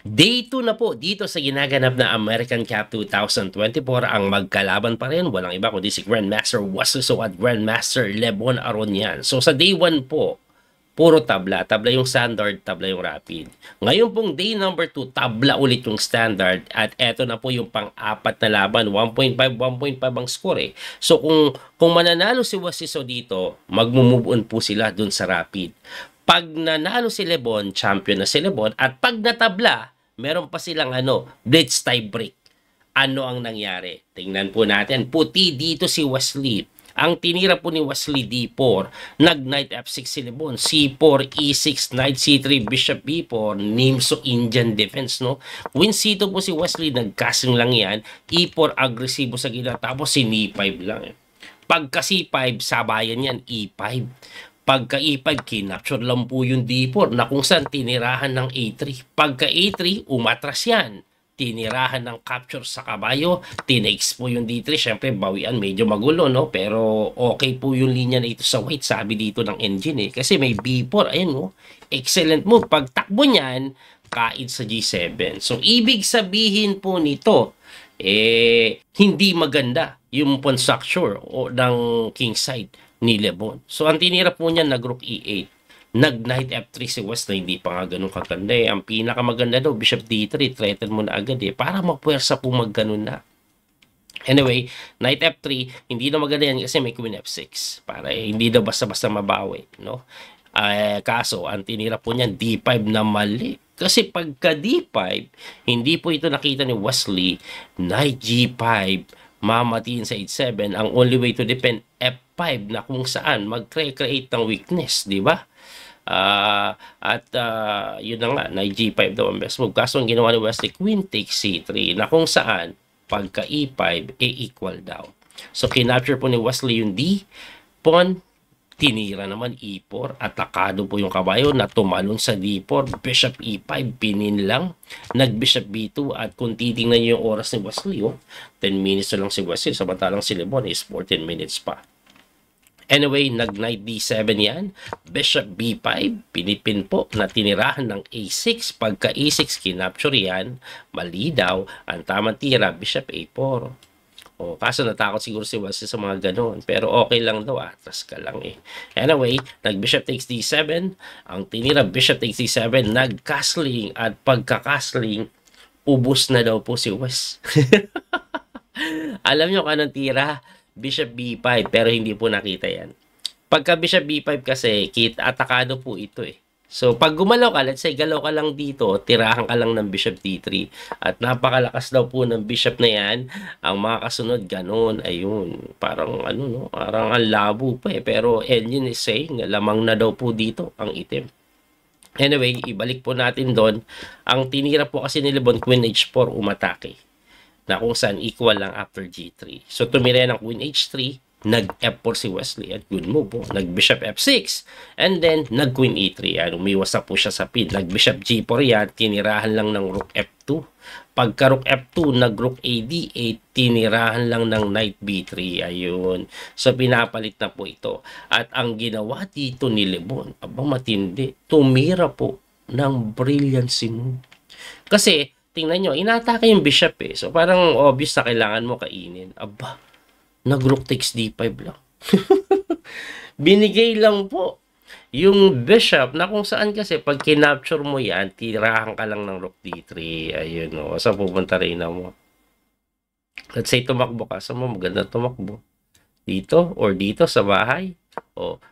Day 2 na po dito sa ginaganap na American Cup 2024 ang magkalaban pa rin. Walang iba kundi si Grandmaster Wasuso at Grandmaster Lebon Aronian. So sa day 1 po, puro tabla. Tabla yung standard, tabla yung rapid. Ngayon pong day number 2, tabla ulit yung standard. At eto na po yung pang-apat na laban. 1.5, 1.5 ang score eh. So kung mananalo si Wasuso dito, mag-move on po sila dun sa rapid. Pag nanalo si Lebon, champion na si Lebon. At pag natabla, meron pa silang blitz tie break. Ano ang nangyari? Tingnan po natin. Puti dito si Wesley. Ang tinira po ni Wesley D4, nag-knight F6 si Lebon, C4, E6, knight C3, bishop B4, Nimso Indian defense, no? Queen C2 po si Wesley, nag-casting lang yan, E4, agresibo sa gila, tapos si E5 lang. Pagka C5, sabayan yan, E5. Pagka E5, kinapture lang po yung D4 na kung saan tinirahan ng A3. Pagka A3, umatras yan. Tinirahan ng capture sa kabayo, tinex po yung D3. Siyempre, bawian, medyo magulo, no? Pero okay po yung linya na ito sa white, sabi dito ng engine, eh. Kasi may B4, ayan, no? Excellent move. Pag takbo niyan, kain sa G7. So, ibig sabihin po nito, hindi maganda yung pawn structure o ng king side ni Lebon. So, ang tinira po niya, nag-rook E8. Nag-knight F3 si West na hindi pa nga ganun kaganda eh. Ang pinakamaganda daw, Bishop D3, threaten mo na agad eh. Para mapwersa po magganon na. Anyway, Knight F3, hindi na maganda yan kasi may Queen F6. Para hindi daw basta-basta mabawi, no? Kaso, ang tinira po niyan, D5 na mali. Kasi pagka D5, hindi po ito nakita ni Wesley, Knight G5, mamatiin sa H7, ang only way to defend F5 na kung saan mag-create ng weakness, di ba? Yun na nga, Knight G5 daw ang best move. Kaso ang ginawa ni Wesley, Queen takes C3, na kung saan, pagka E5, equal daw. So, kinapture po ni Wesley yung D, pawn, tinira naman E4, atakado po yung kabayo na tumalon sa D4, Bishop E5, pinin lang, nag-Bishop B2, at kung titingnan nyo yung oras ni Wesley, 10 minutes na lang si Wesley, samantalang si Lebon is 14 minutes pa. Anyway, nag-knight D7 yan. Bishop B5, pinipin po na tinirahan ng A6. Pagka A6, kinapture yan. Mali daw. Ang tamang tira, Bishop A4. Kaso natakot siguro si Wesley sa mga ganon. Pero okay lang daw, atras ka lang eh. Anyway, nag-Bishop takes D7. Ang tinira, Bishop takes D7, nag-castling. At pagka-castling, ubos na daw po si West. Alam nyo kung anong tira? Bishop B5, pero hindi po nakita yan. Pagka Bishop B5 kasi, atakado po ito eh. So, pag gumalaw ka, let's say galaw ka lang dito, tirahan ka lang ng Bishop D3. At napakalakas daw po ng Bishop na yan. Ang mga kasunod, ganun, ayun. Parang no? Parang ang labo pa eh. Pero engine is saying, lamang na daw po dito ang item. Anyway, ibalik po natin doon. Ang tinira po kasi ni Lebon, Queen H4, umatake. Na kung saan equal lang after G3. So, tumira ng Queen H3, nag-F4 si Wesley at good move po. Nag-Bishop F6, and then nag-Queen E3. Yan, umiwas na po siya sa pin. Nag-Bishop G4 yan, tinirahan lang ng Rook F2. Pagka Rook F2, nag-Rook AD8, tinirahan lang ng Knight B3. Ayun. So, pinapalit na po ito. At ang ginawa dito ni Lebon, matindi, tumira po ng brilliancy move. Kasi, tingnan nyo, inatake yung bishop eh. So, parang obvious na kailangan mo kainin. Nag-rook takes D5 lang. Binigay lang po yung bishop na kung saan kasi pag kinapture mo yan, tirahan ka lang ng rook D3. Ayun, no. Saan pupunta rin na mo? Let's say, tumakbo ka. Saan mo maganda tumakbo? Dito or dito sa bahay?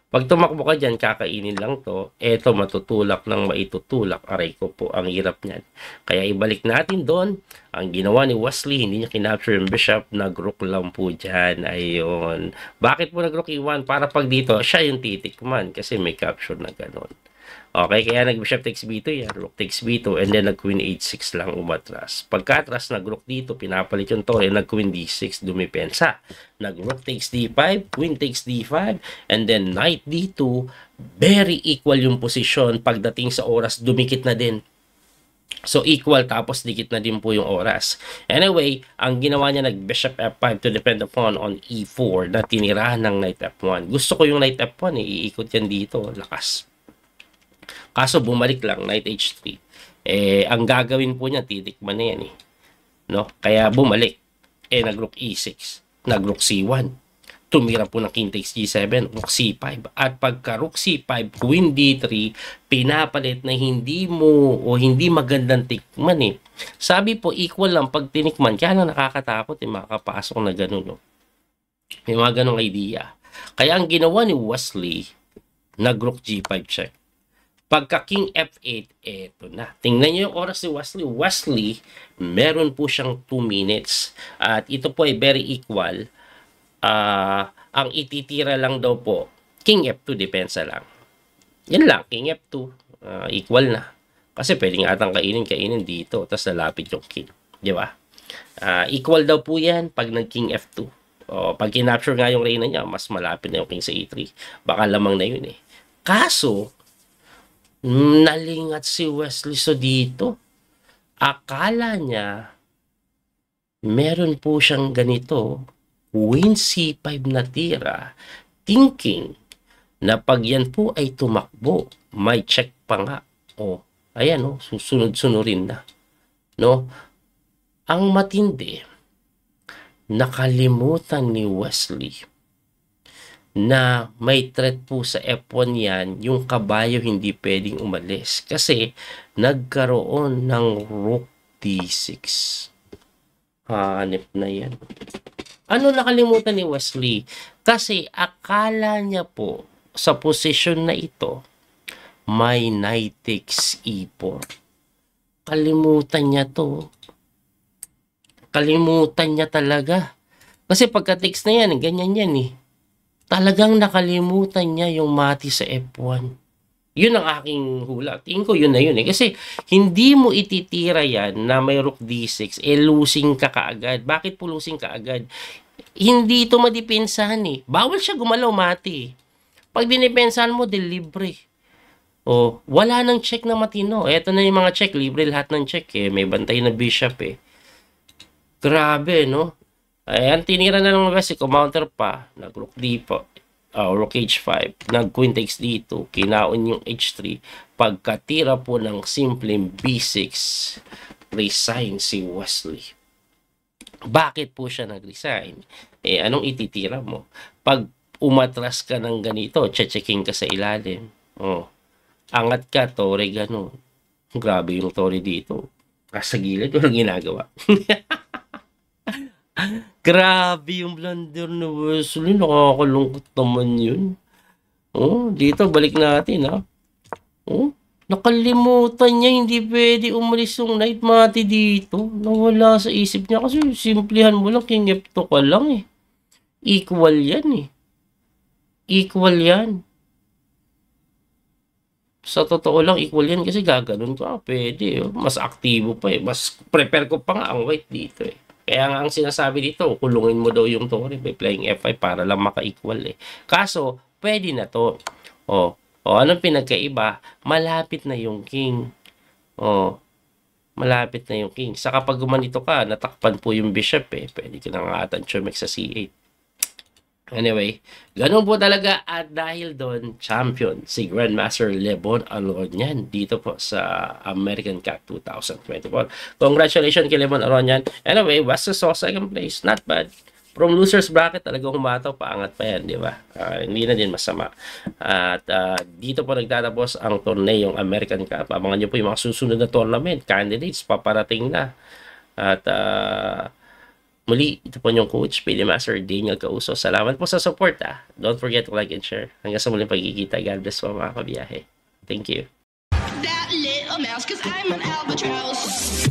Pag tumakbo ka dyan, kakainin lang to. Eto, matutulak ng maitutulak. Aray ko po, ang hirap niyan. Kaya ibalik natin doon. Ang ginawa ni Wesley, hindi niya kinapture yung bishop. Nag-rook lang po dyan. Ayun. Bakit po nag-rook E1? Para pag dito, siya yung titikman. Kasi may capture na ganon. Okay, kaya nag-Bishop takes B2 yan, Rook takes B2, and then nag-Queen H6 lang umatras. Pagka-atras, nag-Rook dito, pinapalit yung tore, nag-Queen D6, dumipensa. Nag-Rook takes D5, Queen takes D5, and then Knight D2, very equal yung posisyon. Pagdating sa oras, dumikit na din. So, equal, tapos dikit na din po yung oras. Anyway, ang ginawa niya, nag-Bishop F5 to defend the pawn on E4 na tinirahan ng Knight F1. Gusto ko yung Knight F1, iikot yan dito, lakas. Kaso bumalik lang, Knight H3. Ang gagawin po niya, titikman na yan eh. No? Kaya bumalik. Nag-rook E6, nag-rook C1. Tumira po ng king takes G7, rook C5. At pagka rook C5, queen D3, pinapalit na hindi mo o hindi magandang tikman eh. Sabi po, equal lang pag tinikman. Kaya lang nakakatakot makakapasok na ganun. No? May mga ganung idea. Kaya ang ginawa ni Wesley, nag-rook G5 check. Pagka king F8, eto na. Tingnan niyo yung oras ni Wesley. Wesley, meron po siyang 2 minutes. At ito po ay very equal. Ang ititira lang daw po, king F2, depensa lang. Yan lang, king F2, equal na. Kasi pwede nga atang kainin dito, tapos lalapit yung king. Di ba? Equal daw po yan pag nag-king F2. Pag kinapture nga yung reyna niya, mas malapit na yung king sa E3. Baka lamang na yun eh. Kaso, nalingat si Wesley so dito. Akala niya, meron po siyang ganito, queen C5 na tira, thinking na pag yan po ay tumakbo, may check pa nga. Ayan, susunod-sunurin na. No? Ang matindi, nakalimutan ni Wesley na may threat po sa F1 yan, yung kabayo hindi pwedeng umalis. Kasi nagkaroon ng rook D6. Hanip na yan. Ano nakalimutan ni Wesley? Kasi akala niya po sa posisyon na ito, may knight takes E4. Kalimutan niya to. Kalimutan niya talaga. Kasi pagka takes na yan, ganyan yan eh. Talagang nakalimutan niya yung mati sa F1. Yun ang aking hula. Tingin ko yun na yun eh. Kasi hindi mo ititira yan na may rook D6, losing ka kaagad. Bakit po losing ka agad? Hindi ito madipensahan eh. Bawal siya gumalaw mati. Pag dinipensahan mo, libre. Wala nang check na matino. Eto na yung mga check. Libre lahat ng check eh. May bantay na bishop eh. Grabe, no? Ayan, tinira na lang kasi kumounter pa. Nag-rook D po. Rook H5. Nag-queen takes D2. Kinaon yung H3. Pagkatira po ng simpleng B6, resign si Wesley. Bakit po siya nag-resign? Anong ititira mo? Pag umatras ka ng ganito, checking ka sa ilalim. Angat ka, tore, gano'n. Grabe yung tore dito. Sa gilid, walang ginagawa. Grabe yung blunder ni Wesley. Nakakalungkot naman yun. Dito, balik natin, ha. Nakalimutan niya, hindi pwede umalis yung knight mati dito. Nawala sa isip niya kasi simplihan mo lang, king F2 ka lang eh. Equal yan eh. Equal yan. Sa totoo lang, equal yan kasi gaganon ka. Pwede. Mas aktibo pa eh. Mas prepare ko pa nga ang white dito eh. Kaya nga ang sinasabi dito, kulungin mo daw yung tore by playing F5 para lang maka-equal eh. Kaso, pwede na to. Anong pinagkaiba? Malapit na yung king. Malapit na yung king. Sa kapag gumanito ka, natakpan po yung bishop eh. Pwede ka nang atan chumek sa C8. Anyway, ganun po talaga at dahil doon, champion si Grandmaster Lebon Aronian dito po sa American Cup 2024. Congratulations kay Lebon Aronian. Anyway, West Saw second place, not bad. From losers bracket, talagang humataw, paangat pa yan, di ba? Hindi na din masama. At dito po nagtatapos ang torneo yung American Cup. Abangan nyo po yung mga susunod na tournament. Candidates, paparating na. At muli, ito po yung coach, PD Master Daniel Causo. Salamat po sa support. Don't forget to like and share. Hanggang sa muling pagkikita. God bless po mga kabiyahe. Thank you. That little mouse, 'cause I'm an albatross.